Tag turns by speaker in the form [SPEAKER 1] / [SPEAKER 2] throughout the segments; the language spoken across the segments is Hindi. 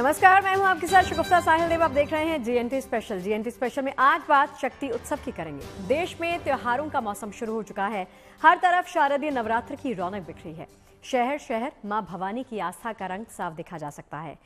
[SPEAKER 1] नमस्कार, मैं हूं आपके साथ शगुफ्ता साहिल देव। आप देख रहे हैं जीएनटी स्पेशल। जीएनटी स्पेशल में आज बात शक्ति उत्सव की करेंगे। देश में त्योहारों का मौसम शुरू हो चुका है। हर तरफ शारदीय नवरात्र की रौनक बिखरी है। शहर शहर मां भवानी की आस्था का रंग साफ देखा जा सकता है।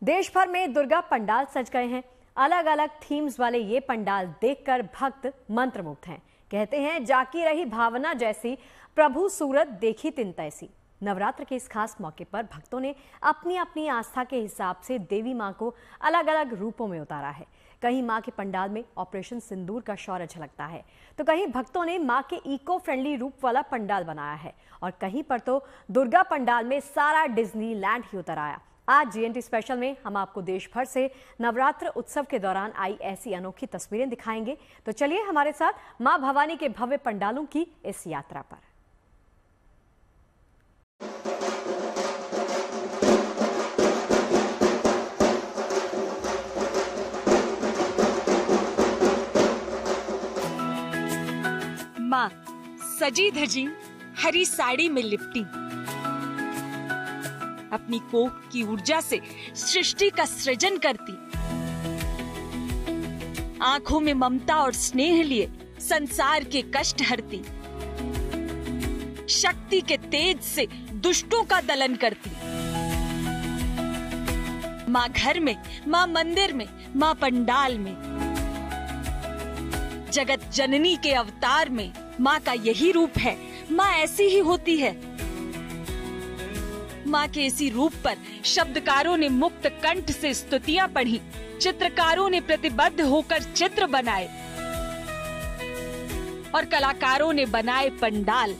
[SPEAKER 1] देश भर में दुर्गा पंडाल सज गए हैं। अलग अलग थीम्स वाले ये पंडाल देखकर भक्त मंत्रमुग्ध हैं। कहते हैं जाकी रही भावना जैसी, प्रभु सूरत देखी तिन तैसी। नवरात्र के इस खास मौके पर भक्तों ने अपनी अपनी आस्था के हिसाब से देवी मां को अलग अलग रूपों में उतारा है। कहीं मां के पंडाल में ऑपरेशन सिंदूर का शौर्य झलकता है, तो कहीं भक्तों ने मां के इको फ्रेंडली रूप वाला पंडाल बनाया है, और कहीं पर तो दुर्गा पंडाल में सारा डिज्नीलैंड ही उतर आया। आज जीएनटी स्पेशल में हम आपको देश भर से नवरात्र उत्सव के दौरान आई ऐसी अनोखी तस्वीरें दिखाएंगे। तो चलिए हमारे साथ मां भवानी के भव्य पंडालों की इस यात्रा पर।
[SPEAKER 2] माँ सजी धजी हरी साड़ी में लिपटी, अपनी कोख की ऊर्जा से सृष्टि का सृजन करती, आंखों में ममता और स्नेह लिए संसार के कष्ट हरती, शक्ति के तेज से दुष्टों का दलन करती। माँ घर में, माँ मंदिर में, माँ पंडाल में, जगत जननी के अवतार में माँ का यही रूप है। माँ ऐसी ही होती है। माँ के इसी रूप पर शब्दकारों ने मुक्त कंठ से स्तुतियां पढ़ी, चित्रकारों ने प्रतिबद्ध होकर चित्र बनाए और कलाकारों ने बनाए पंडाल।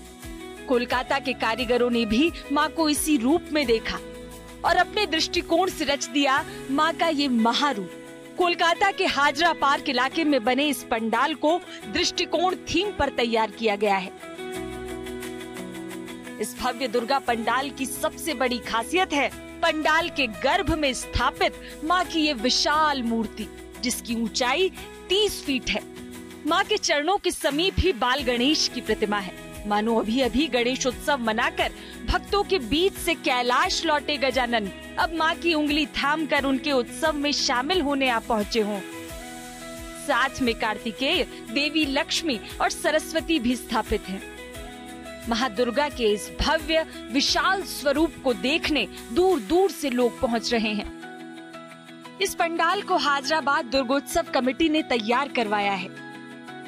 [SPEAKER 2] कोलकाता के कारीगरों ने भी माँ को इसी रूप में देखा और अपने दृष्टिकोण से रच दिया माँ का ये महारूप। कोलकाता के हाजरा पार्क इलाके में बने इस पंडाल को दृष्टिकोण थीम पर तैयार किया गया है। इस भव्य दुर्गा पंडाल की सबसे बड़ी खासियत है पंडाल के गर्भ में स्थापित मां की ये विशाल मूर्ति, जिसकी ऊंचाई 30 फीट है। मां के चरणों के समीप ही बाल गणेश की प्रतिमा है। मानो अभी अभी गणेशोत्सव मनाकर भक्तों के बीच से कैलाश लौटे गजानन अब मां की उंगली थामकर उनके उत्सव में शामिल होने आ पहुँचे हों। साथ में कार्तिकेय, देवी लक्ष्मी और सरस्वती भी स्थापित हैं। महादुर्गा के इस भव्य विशाल स्वरूप को देखने दूर दूर से लोग पहुंच रहे हैं। इस पंडाल को हैदराबाद दुर्गोत्सव कमेटी ने तैयार करवाया है।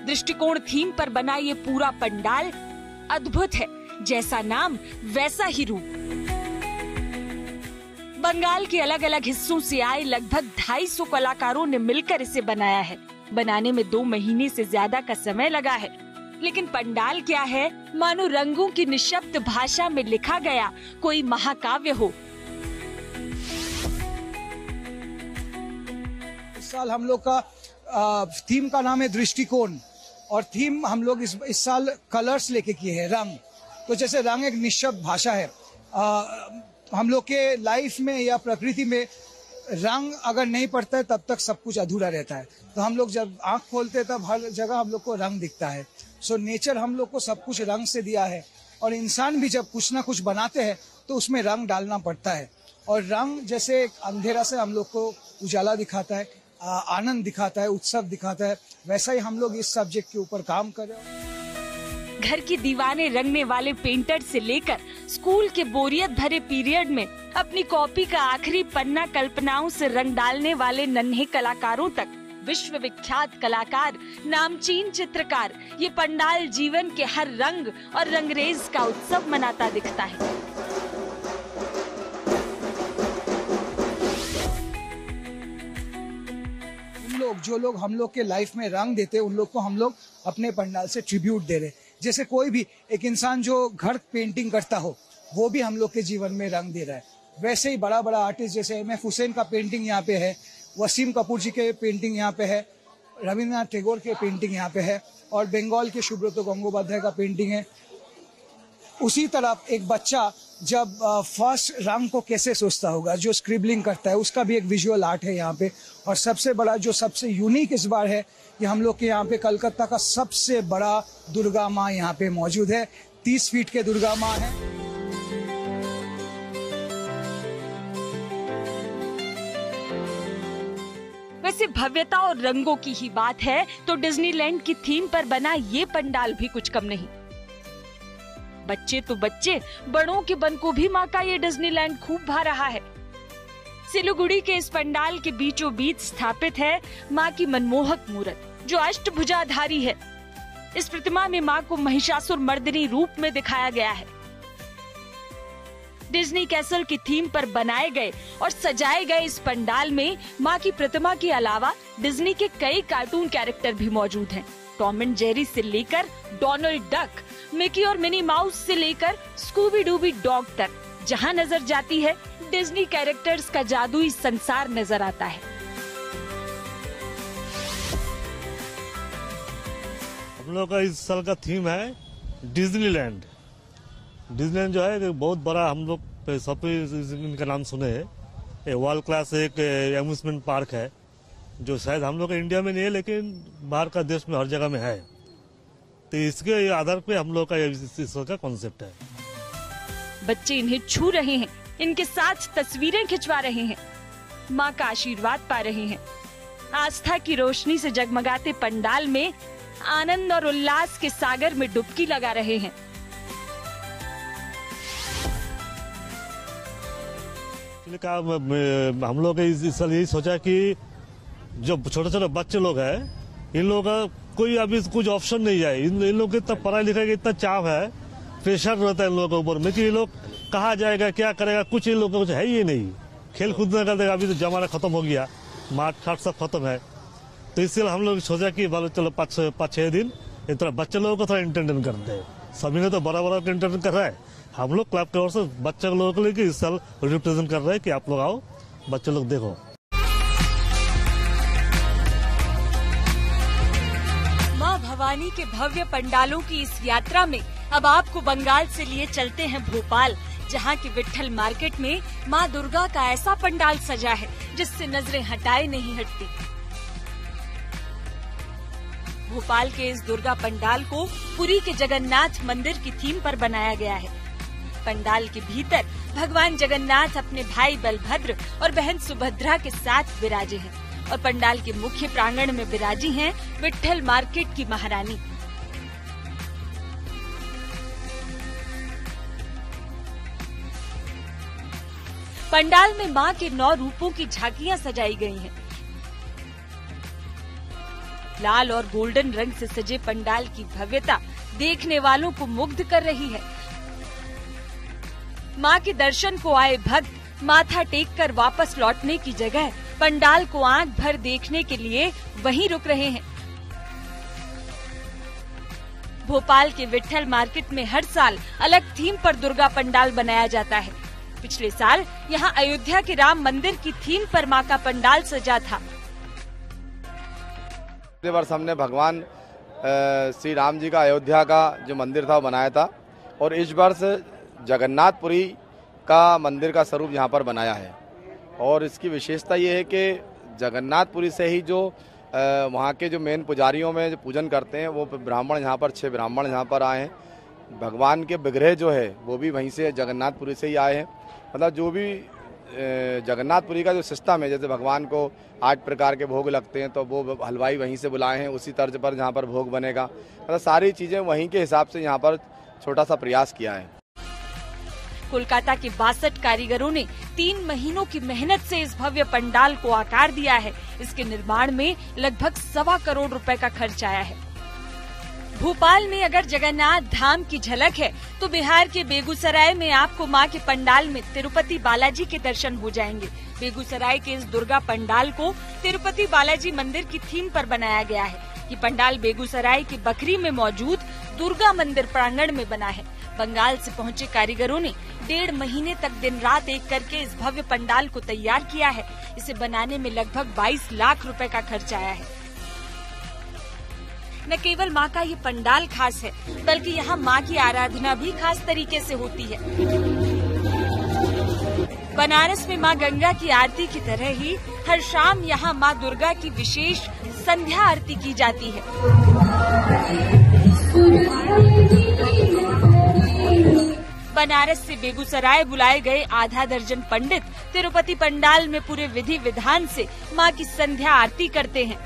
[SPEAKER 2] दृष्टिकोण थीम पर बना ये पूरा पंडाल अद्भुत है। जैसा नाम वैसा ही रूप। बंगाल के अलग अलग हिस्सों से आए लगभग 250 कलाकारों ने मिलकर इसे बनाया है। बनाने में 2 महीने से ज्यादा का समय लगा है। लेकिन पंडाल क्या है, मानो रंगों की निशब्द भाषा में लिखा गया कोई महाकाव्य हो।
[SPEAKER 3] इस साल हम लोग का थीम का नाम है दृष्टिकोण, और थीम हम लोग इस साल कलर्स लेके किए हैं, रंग। तो जैसे रंग एक निशब्द भाषा है, हम लोग के लाइफ में या प्रकृति में रंग अगर नहीं पड़ता है तब तक सब कुछ अधूरा रहता है। तो हम लोग जब आंख खोलते हैं तब हर जगह हम लोग को रंग दिखता है। सो नेचर हम लोग को सब कुछ रंग से दिया है, और इंसान भी जब कुछ ना कुछ बनाते हैं तो उसमें रंग डालना पड़ता है। और रंग जैसे अंधेरा से हम लोग को उजाला दिखाता है, आनंद दिखाता है, उत्सव दिखाता है, वैसा ही हम लोग इस सब्जेक्ट के ऊपर काम कर रहे हैं।
[SPEAKER 2] घर की दीवाने रंगने वाले पेंटर से लेकर स्कूल के बोरियत भरे पीरियड में अपनी कॉपी का आखिरी पन्ना कल्पनाओं से रंग डालने वाले नन्हे कलाकारों तक, विश्व विख्यात कलाकार, नामचीन चित्रकार, ये पंडाल जीवन के हर रंग और रंगरेज का उत्सव मनाता दिखता है।
[SPEAKER 3] जो लोग हम लोग के लाइफ में रंग देते हैं, उन लोग को हम लोग अपने पंडाल से ट्रिब्यूट दे रहे। जैसे कोई भी एक इंसान जो घर पेंटिंग करता हो, वो भी हम लोग के जीवन में रंग दे रहा है। वैसे ही बड़ा बड़ा आर्टिस्ट जैसे एम.एफ. हुसैन का पेंटिंग यहाँ पे है, वसीम कपूर जी के पेंटिंग यहाँ पे है, रविन्द्रनाथ टैगोर के पेंटिंग यहाँ पे है, और बंगाल के सुब्रत गंगोपाध्याय का पेंटिंग है। उसी तरह एक बच्चा जब फर्स्ट रंग को कैसे सोचता होगा, जो स्क्रिबलिंग करता है, उसका भी एक विजुअल आर्ट है यहाँ पे। और सबसे बड़ा जो सबसे यूनिक इस बार है कि हम लोग के यहाँ पे कलकत्ता का सबसे बड़ा दुर्गा माँ यहाँ पे मौजूद है। 30 फीट के दुर्गा माँ है।
[SPEAKER 2] वैसे भव्यता और रंगों की ही बात है तो डिज्नीलैंड की थीम पर बना ये पंडाल भी कुछ कम नहीं। बच्चे तो बच्चे, बड़ों के मन को भी माँ का ये डिज्नीलैंड खूब भा रहा है। सिलीगुड़ी के इस पंडाल के बीचों बीच स्थापित है माँ की मनमोहक मूर्त, जो अष्टभुजाधारी है। इस प्रतिमा में माँ को महिषासुर मर्दिनी रूप में दिखाया गया है। डिज्नी कैसल की थीम पर बनाए गए और सजाए गए इस पंडाल में माँ की प्रतिमा के अलावा डिज्नी के कई कार्टून कैरेक्टर भी मौजूद हैं। टॉम एंड जेरी से लेकर डोनाल्ड डक, मिकी और मिनी माउस से लेकर स्कूबी डूबी डॉग तक, जहाँ नजर जाती है डिज्नी कैरेक्टर्स का जादुई संसार नजर आता है।
[SPEAKER 4] हम लोग का इस साल का थीम है डिज्नीलैंड। डिज्नीलैंड जो है बहुत बड़ा, हम लोग सब इनका नाम सुने हैं। ये वर्ल्ड क्लास एक एम्यूजमेंट पार्क है, जो शायद हम लोग इंडिया में नहीं है लेकिन बाहर का देश में हर जगह में है। तो इसके आधार पे हम लोग का इस का कॉन्सेप्ट है।
[SPEAKER 2] बच्चे इन्हें छू रहे हैं, इनके साथ तस्वीरें खिंचवा रहे हैं, माँ का आशीर्वाद पा रहे हैं। आस्था की रोशनी से जगमगाते पंडाल में आनंद और उल्लास के सागर में डुबकी लगा रहे हैं।
[SPEAKER 4] हम लोग इस साल यही सोचा कि जो छोटे छोटे बच्चे लोग हैं, इन लोगों का कोई अभी कुछ ऑप्शन नहीं है। इन लोगों को इतना पढ़ाई लिखाई का इतना चाव है, प्रेशर रहता है इन लोगों के ऊपर में कि ये लोग कहाँ जाएगा, क्या करेगा, कुछ इन लोगों को कुछ है ही नहीं। खेल कूद न करते, अभी तो जमाना खत्म हो गया, मार्च खाट सब खत्म है। तो इसलिए हम लोग सोचा कि चलो 5-6 दिन इतना बच्चे लोगों को थोड़ा एंटरटेन करते हैं। सभी ने तो बड़ा बड़ा एंटरटेन कर रहा है, हम लोग क्लब की ओर से बच्चे लोगों के लिए इस साल रिप्रेजेंट कर रहे हैं कि आप लोग आओ, बच्चे लोग देखो।
[SPEAKER 2] माँ भवानी के भव्य पंडालों की इस यात्रा में अब आपको बंगाल से लिए चलते हैं भोपाल, जहाँ की विट्ठल मार्केट में माँ दुर्गा का ऐसा पंडाल सजा है जिससे नजरें हटाए नहीं हटती। भोपाल के इस दुर्गा पंडाल को पुरी के जगन्नाथ मंदिर की थीम पर बनाया गया है। पंडाल के भीतर भगवान जगन्नाथ अपने भाई बलभद्र और बहन सुभद्रा के साथ विराजे हैं और पंडाल के मुख्य प्रांगण में विराजी हैं विट्ठल मार्केट की महारानी। पंडाल में मां के 9 रूपों की झांकियां सजाई गई हैं। लाल और गोल्डन रंग से सजे पंडाल की भव्यता देखने वालों को मुग्ध कर रही है। मां के दर्शन को आए भक्त माथा टेक कर वापस लौटने की जगह पंडाल को आंख भर देखने के लिए वहीं रुक रहे हैं। भोपाल के विट्ठल मार्केट में हर साल अलग थीम पर दुर्गा पंडाल बनाया जाता है। पिछले साल यहां अयोध्या के राम मंदिर की थीम पर मां का पंडाल सजा था।
[SPEAKER 5] पिछले वर्ष हमने भगवान श्री राम जी का अयोध्या का जो मंदिर था वो बनाया था और इस वर्ष जगन्नाथपुरी का मंदिर का स्वरूप यहाँ पर बनाया है। और इसकी विशेषता ये है कि जगन्नाथपुरी से ही जो वहाँ के जो मेन पुजारियों में जो पूजन करते हैं वो ब्राह्मण यहाँ पर 6 ब्राह्मण यहाँ पर आए हैं। भगवान के विग्रह जो है वो भी वहीं से जगन्नाथपुरी से ही आए हैं। मतलब जो भी जगन्नाथपुरी का जो सिस्टम है, जैसे भगवान को 8 प्रकार के भोग लगते हैं तो वो हलवाई वहीं से बुलाए हैं, उसी तर्ज पर यहाँ पर भोग बनेगा। मतलब सारी चीज़ें वहीं के हिसाब से यहाँ पर छोटा सा प्रयास किया है।
[SPEAKER 2] कोलकाता के 62 कारीगरों ने 3 महीनों की मेहनत से इस भव्य पंडाल को आकार दिया है। इसके निर्माण में लगभग 1.25 करोड़ रुपए का खर्च आया है। भोपाल में अगर जगन्नाथ धाम की झलक है तो बिहार के बेगूसराय में आपको मां के पंडाल में तिरुपति बालाजी के दर्शन हो जाएंगे। बेगूसराय के इस दुर्गा पंडाल को तिरुपति बालाजी मंदिर की थीम पर बनाया गया है। ये पंडाल बेगूसराय के बखरी में मौजूद दुर्गा मंदिर प्रांगण में बना है। बंगाल से पहुंचे कारीगरों ने 1.5 महीने तक दिन रात एक करके इस भव्य पंडाल को तैयार किया है। इसे बनाने में लगभग 22 लाख रुपए का खर्च आया है। न केवल मां का ये पंडाल खास है, बल्कि यहाँ मां की आराधना भी खास तरीके से होती है। बनारस में मां गंगा की आरती की तरह ही हर शाम यहाँ मां दुर्गा की विशेष संध्या आरती की जाती है। बनारस से बेगूसराय बुलाए गए आधा दर्जन पंडित तिरुपति पंडाल में पूरे विधि विधान से मां की संध्या आरती करते हैं।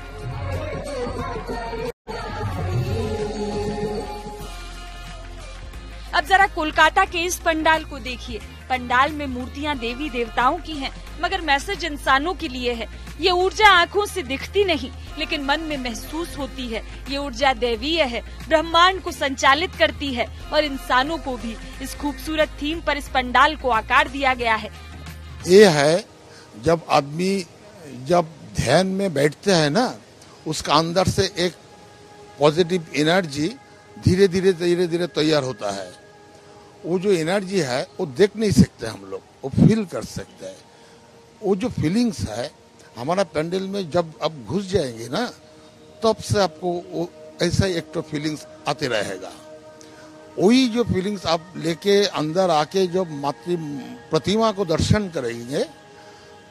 [SPEAKER 2] अब जरा कोलकाता के इस पंडाल को देखिए। पंडाल में मूर्तियां देवी देवताओं की हैं, मगर मैसेज इंसानों के लिए है। ये ऊर्जा आंखों से दिखती नहीं, लेकिन मन में महसूस होती है। ये ऊर्जा दैवीय है, ब्रह्मांड को संचालित करती है और इंसानों को भी। इस खूबसूरत थीम पर इस पंडाल को आकार दिया गया है।
[SPEAKER 6] ये है जब आदमी जब ध्यान में बैठते हैं ना, उसका अंदर से एक पॉजिटिव एनर्जी धीरे धीरे तैयार होता है। वो जो एनर्जी है वो देख नहीं सकते हम लोग, वो फील कर सकते हैं। वो जो फीलिंग्स है हमारा पैंडल में जब आप घुस जाएंगे ना, तब से आपको वो ऐसा एक तो फीलिंग्स आते रहेगा। वही जो फीलिंग्स आप लेके अंदर आके जब मातृ प्रतिमा को दर्शन करेंगे,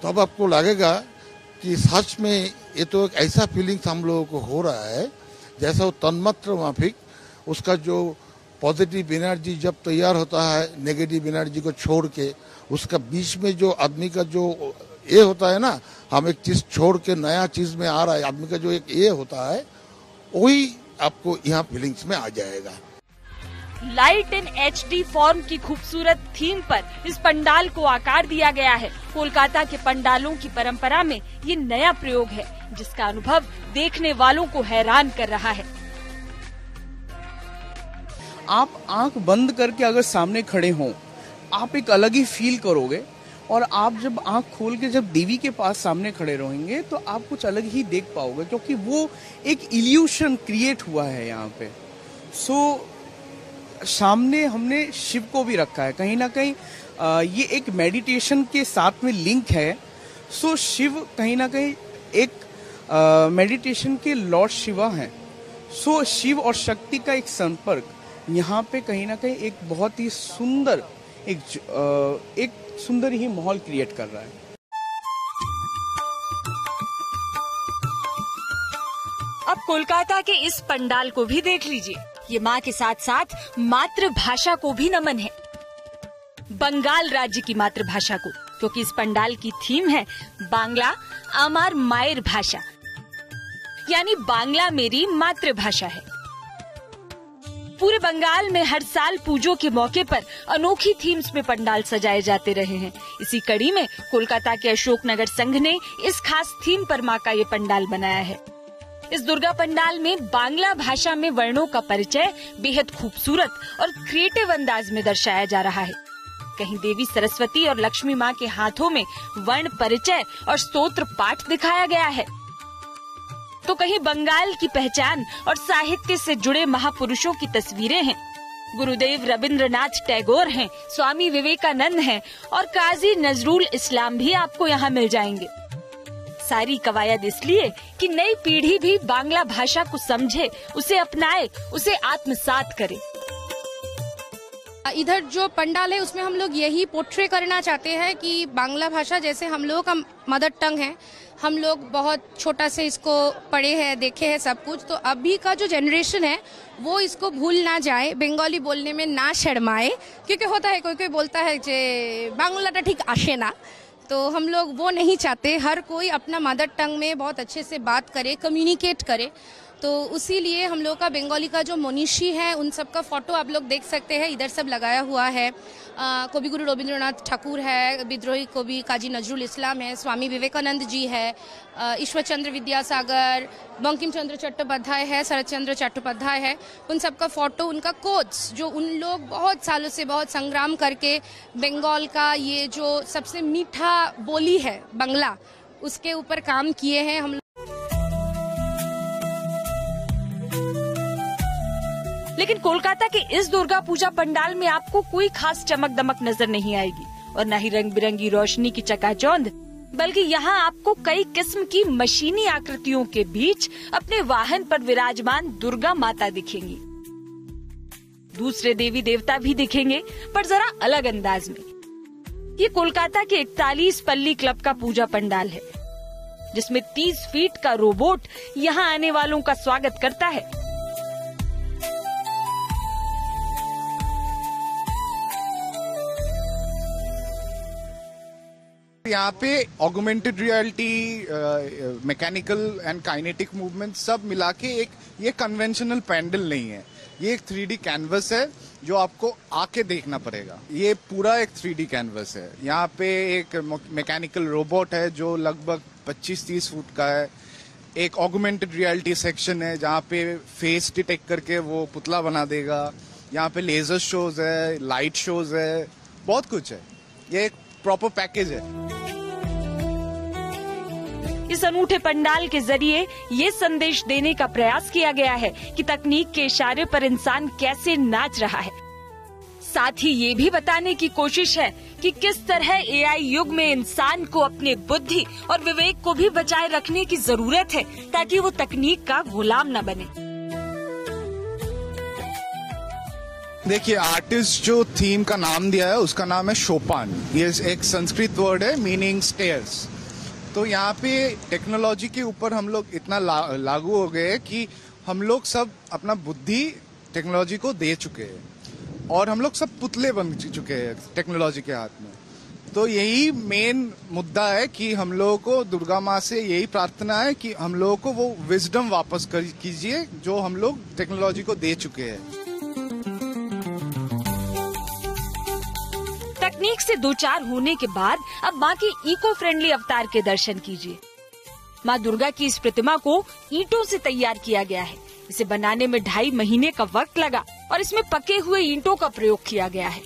[SPEAKER 6] तब आपको लगेगा कि सच में ये तो एक ऐसा फीलिंग्स हम लोगों को हो रहा है जैसा वो तन्मात्र माफिक उसका जो पॉजिटिव एनर्जी जब तैयार होता है, नेगेटिव एनर्जी को छोड़ के उसका बीच में जो आदमी का जो ये होता है ना, हम एक चीज छोड़ के नया चीज में आ रहा है, आदमी का जो एक ये होता है, वही आपको यहाँ फीलिंग्स में आ जाएगा।
[SPEAKER 2] लाइट इन HD फॉर्म की खूबसूरत थीम पर इस पंडाल को आकार दिया गया है। कोलकाता के पंडालों की परंपरा में ये नया प्रयोग है, जिसका अनुभव देखने वालों को हैरान कर रहा है।
[SPEAKER 7] आप आंख बंद करके अगर सामने खड़े हों, आप एक अलग ही फील करोगे। और आप जब आंख खोल के जब देवी के पास सामने खड़े रहेंगे तो आप कुछ अलग ही देख पाओगे, क्योंकि वो एक इल्यूशन क्रिएट हुआ है यहाँ पे। सामने हमने शिव को भी रखा है, कहीं ना कहीं ये एक मेडिटेशन के साथ में लिंक है। शिव कहीं ना कहीं एक मेडिटेशन के लॉर्ड शिवा हैं। शिव और शक्ति का एक संपर्क यहाँ पे कहीं ना कहीं एक बहुत ही सुंदर एक सुंदर ही माहौल क्रिएट कर रहा है।
[SPEAKER 2] अब कोलकाता के इस पंडाल को भी देख लीजिए। ये माँ के साथ साथ मातृभाषा को भी नमन है, बंगाल राज्य की मातृभाषा को, क्योंकि इस पंडाल की थीम है बांग्ला आमार मायर भाषा, यानी बांग्ला मेरी मातृभाषा है। पूरे बंगाल में हर साल पूजों के मौके पर अनोखी थीम्स में पंडाल सजाए जाते रहे हैं। इसी कड़ी में कोलकाता के अशोकनगर संघ ने इस खास थीम पर मां का ये पंडाल बनाया है। इस दुर्गा पंडाल में बांग्ला भाषा में वर्णों का परिचय बेहद खूबसूरत और क्रिएटिव अंदाज में दर्शाया जा रहा है। कहीं देवी सरस्वती और लक्ष्मी मां के हाथों में वर्ण परिचय और स्तोत्र पाठ दिखाया गया है, तो कहीं बंगाल की पहचान और साहित्य से जुड़े महापुरुषों की तस्वीरें हैं। गुरुदेव रविंद्रनाथ टैगोर हैं, स्वामी विवेकानंद हैं और काजी नजरुल इस्लाम भी आपको यहाँ मिल जाएंगे। सारी कवायद इसलिए कि नई पीढ़ी भी बांग्ला भाषा को समझे, उसे अपनाए, उसे आत्मसात करे।
[SPEAKER 8] इधर जो पंडाल है उसमें हम लोग यही पोर्ट्रे करना चाहते हैं कि बांग्ला भाषा जैसे हम लोगों का मदर टंग है, हम लोग बहुत छोटा से इसको पढ़े हैं, देखे हैं सब कुछ, तो अभी का जो जनरेशन है वो इसको भूल ना जाए, बंगाली बोलने में ना शर्माए। क्योंकि होता है कोई बोलता है कि बांग्लाटा ठीक आशे ना, तो हम लोग वो नहीं चाहते। हर कोई अपना मदर टंग में बहुत अच्छे से बात करे, कम्युनिकेट करे। तो उसी लिए हम लोग का बंगाली का जो मनीषी है उन सब का फोटो आप लोग देख सकते हैं, इधर सब लगाया हुआ है। कवि गुरु रविंद्रनाथ ठाकुर है, विद्रोही कवि काजी नजरुल इस्लाम है, स्वामी विवेकानंद जी है, ईश्वर चंद्र विद्यासागर, बंकिम चंद्र चट्टोपाध्याय है, शरद चंद्र चट्टोपाध्याय है। उन सब का फोटो, उनका कोट्स, जो उन लोग बहुत सालों से बहुत संग्राम करके बंगाल का ये जो सबसे मीठा बोली है बांग्ला, उसके ऊपर काम किए हैं हम।
[SPEAKER 2] लेकिन कोलकाता के इस दुर्गा पूजा पंडाल में आपको कोई खास चमक दमक नजर नहीं आएगी और न ही रंग बिरंगी रोशनी की चकाचौंध, बल्कि यहाँ आपको कई किस्म की मशीनी आकृतियों के बीच अपने वाहन पर विराजमान दुर्गा माता दिखेंगी। दूसरे देवी देवता भी दिखेंगे, पर जरा अलग अंदाज में। ये कोलकाता के 41 पल्ली क्लब का पूजा पंडाल है, जिसमें 30 फीट का रोबोट यहाँ आने वालों का स्वागत करता है।
[SPEAKER 9] यहाँ पे augmented reality, mechanical and kinetic movement सब मिला के एक ये कन्वेंशनल पैंडल नहीं है, ये एक 3D कैनवस है जो आपको आके देखना पड़ेगा। ये पूरा एक 3D कैनवस है। यहाँ पे एक मैकेनिकल रोबोट है जो लगभग 25-30 फुट का है। एक ऑगमेंटेड रियलिटी सेक्शन है जहाँ पे फेस डिटेक्ट करके वो पुतला बना देगा। यहाँ पे लेजर शोज है, लाइट शोज है, बहुत कुछ है। ये एक प्रॉपर पैकेज है।
[SPEAKER 2] इस अनूठे पंडाल के जरिए ये संदेश देने का प्रयास किया गया है कि तकनीक के इशारे पर इंसान कैसे नाच रहा है। साथ ही ये भी बताने की कोशिश है कि किस तरह AI युग में इंसान को अपने बुद्धि और विवेक को भी बचाए रखने की जरूरत है ताकि वो तकनीक का गुलाम न बने।
[SPEAKER 9] देखिए, आर्टिस्ट जो थीम का नाम दिया है उसका नाम है शोपान। ये एक संस्कृत वर्ड है मीनिंग स्टेयर्स। तो यहाँ पे टेक्नोलॉजी के ऊपर हम लोग इतना लागू हो गए कि हम लोग सब अपना बुद्धि टेक्नोलॉजी को दे चुके हैं और हम लोग सब पुतले बन चुके हैं टेक्नोलॉजी के हाथ में। तो यही मेन मुद्दा है कि हम लोगों को दुर्गा माँ से यही प्रार्थना है कि हम लोगों को वो विजडम वापस कीजिए जो हम लोग टेक्नोलॉजी को दे चुके हैं।
[SPEAKER 2] तकनीक से दो चार होने के बाद अब माँ के इको फ्रेंडली अवतार के दर्शन कीजिए। माँ दुर्गा की इस प्रतिमा को ईंटों से तैयार किया गया है। इसे बनाने में 2.5 महीने का वक्त लगा और इसमें पके हुए ईंटों का प्रयोग किया गया है।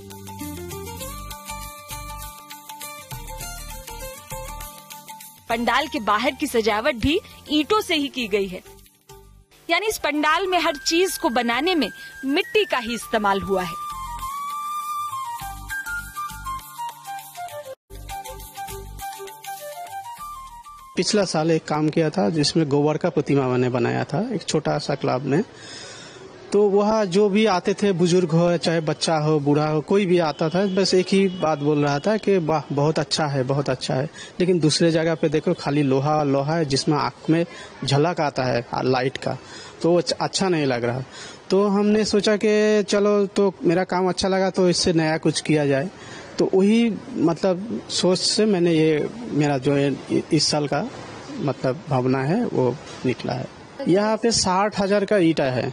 [SPEAKER 2] पंडाल के बाहर की सजावट भी ईंटों से ही की गई है, यानी इस पंडाल में हर चीज को बनाने में मिट्टी का ही इस्तेमाल हुआ है।
[SPEAKER 10] पिछला साल एक काम किया था जिसमें गोबर का प्रतिमा मैंने बनाया था एक छोटा सा क्लब में। तो वह जो भी आते थे, बुजुर्ग हो चाहे बच्चा हो बूढ़ा हो, कोई भी आता था, बस एक ही बात बोल रहा था कि वाह बहुत अच्छा है, बहुत अच्छा है। लेकिन दूसरे जगह पे देखो खाली लोहा लोहा है जिसमें आँख में झलक आता है लाइट का, तो अच्छा नहीं लग रहा। तो हमने सोचा कि चलो, तो मेरा काम अच्छा लगा तो इससे नया कुछ किया जाए। तो वही मतलब सोच से मैंने ये मेरा जो है इस साल का मतलब भावना है वो निकला है। यहाँ पे 60,000 का ईटा है।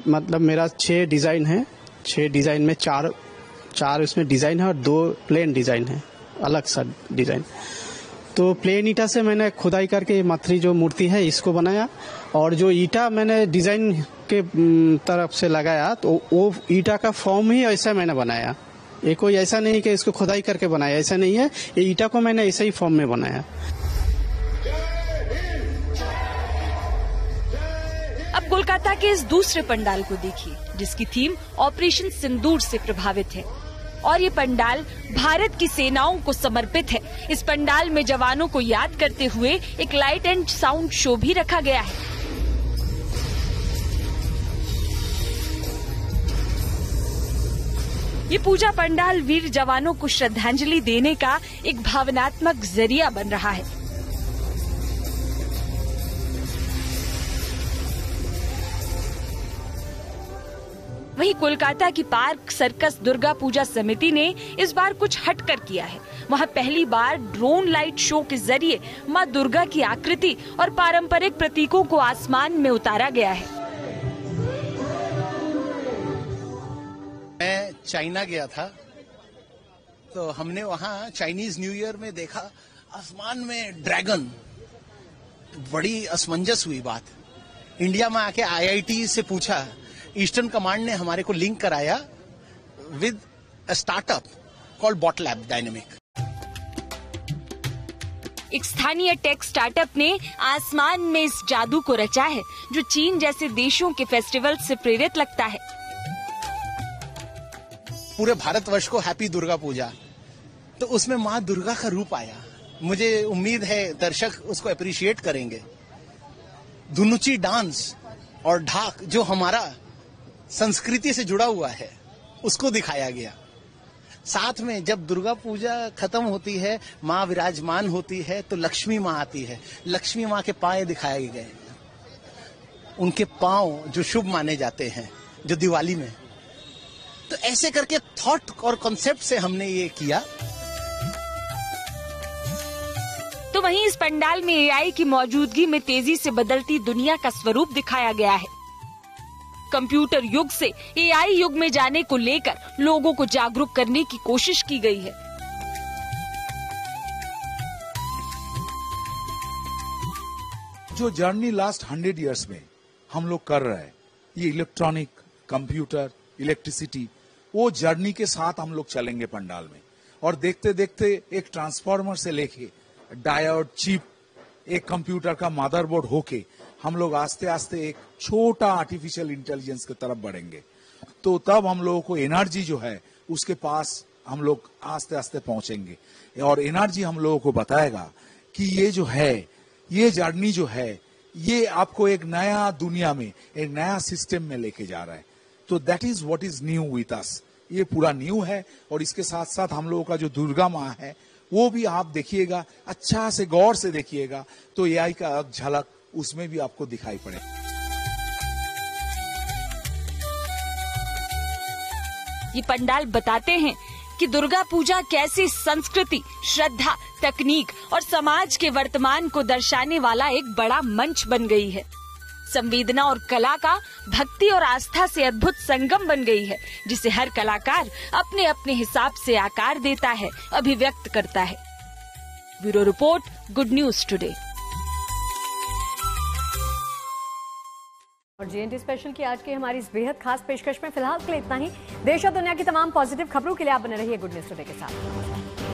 [SPEAKER 10] मतलब मेरा 6 डिजाइन है, 6 डिजाइन में चार उसमें डिजाइन है और 2 प्लेन डिजाइन है, अलग सा डिजाइन। तो प्लेन ईटा से मैंने खुदाई करके मथरी जो मूर्ति है इसको बनाया, और जो ईटा मैंने डिजाइन के तरफ से लगाया तो वो ईटा का फॉर्म ही ऐसा मैंने बनाया। ये कोई ऐसा नहीं कि इसको खुदाई करके बनाया, ऐसा नहीं है। ये ईटा को मैंने ऐसे ही फॉर्म में बनाया।
[SPEAKER 2] अब कोलकाता के इस दूसरे पंडाल को देखिए जिसकी थीम ऑपरेशन सिंदूर से प्रभावित है, और ये पंडाल भारत की सेनाओं को समर्पित है। इस पंडाल में जवानों को याद करते हुए एक लाइट एंड साउंड शो भी रखा गया है। ये पूजा पंडाल वीर जवानों को श्रद्धांजलि देने का एक भावनात्मक जरिया बन रहा है। वहीं कोलकाता की पार्क सर्कस दुर्गा पूजा समिति ने इस बार कुछ हटकर किया है। वहां पहली बार ड्रोन लाइट शो के जरिए मां दुर्गा की आकृति और पारंपरिक प्रतीकों को आसमान में उतारा गया है।
[SPEAKER 11] मैं चाइना गया था तो हमने वहाँ चाइनीज न्यू ईयर में देखा आसमान में ड्रैगन। बड़ी असमंजस हुई बात। इंडिया में आके IIT से पूछा, ईस्टर्न कमांड ने हमारे को लिंक कराया with a startup called Botlab Dynamic.
[SPEAKER 2] एक स्थानीय टेक स्टार्टअप ने आसमान में इस जादू को रचा है जो चीन जैसे देशों के फेस्टिवल से प्रेरित लगता है।
[SPEAKER 11] पूरे भारतवर्ष को हैप्पी दुर्गा पूजा, तो उसमें माँ दुर्गा का रूप आया। मुझे उम्मीद है दर्शक उसको अप्रिशिएट करेंगे। धुनुची डांस और ढाक जो हमारा संस्कृति से जुड़ा हुआ है उसको दिखाया गया। साथ में जब दुर्गा पूजा खत्म होती है, माँ विराजमान होती है तो लक्ष्मी माँ आती है। लक्ष्मी माँ के पांव दिखाए गए, उनके पांव जो शुभ माने जाते हैं जो दिवाली में। तो ऐसे करके थॉट और कॉन्सेप्ट से हमने ये किया।
[SPEAKER 2] वहीं इस पंडाल में एआई की मौजूदगी में तेजी से बदलती दुनिया का स्वरूप दिखाया गया है। कंप्यूटर युग से एआई युग में जाने को लेकर लोगों को जागरूक करने की कोशिश की गई है।
[SPEAKER 12] जो जर्नी लास्ट 100 इयर्स में हम लोग कर रहे हैं, ये इलेक्ट्रॉनिक, कंप्यूटर, इलेक्ट्रिसिटी, वो जर्नी के साथ हम लोग चलेंगे पंडाल में। और देखते देखते एक ट्रांसफार्मर से लेके डायोड, चिप, एक कंप्यूटर का मदरबोर्ड होके हम लोग आस्ते आस्ते एक छोटा आर्टिफिशियल इंटेलिजेंस की तरफ बढ़ेंगे। तो तब हम लोगों को एनर्जी जो है उसके पास हम लोग आस्ते आस्ते पहुंचेंगे और एनर्जी हम लोगों को बताएगा कि ये जो है, ये जर्नी जो है, ये आपको एक नया दुनिया में, एक नया सिस्टम में लेके जा रहा है। तो that is what is new with us. ये पूरा न्यू है और इसके साथ साथ हम लोगों का जो दुर्गा माँ है वो भी आप देखिएगा, अच्छा से गौर से देखिएगा तो एआई का झलक उसमें भी आपको दिखाई पड़े।
[SPEAKER 2] ये पंडाल बताते हैं कि दुर्गा पूजा कैसी संस्कृति, श्रद्धा, तकनीक और समाज के वर्तमान को दर्शाने वाला एक बड़ा मंच बन गई है। संवेदना और कला का भक्ति और आस्था से अद्भुत संगम बन गई है, जिसे हर कलाकार अपने अपने हिसाब से आकार देता है, अभिव्यक्त करता है। Bureau report, good news today.
[SPEAKER 1] और जीएनटी स्पेशल की आज की हमारी इस बेहद खास पेशकश में फिलहाल के लिए इतना ही। देश और दुनिया की तमाम पॉजिटिव खबरों के लिए आप बने रहिए गुड न्यूज टुडे के साथ।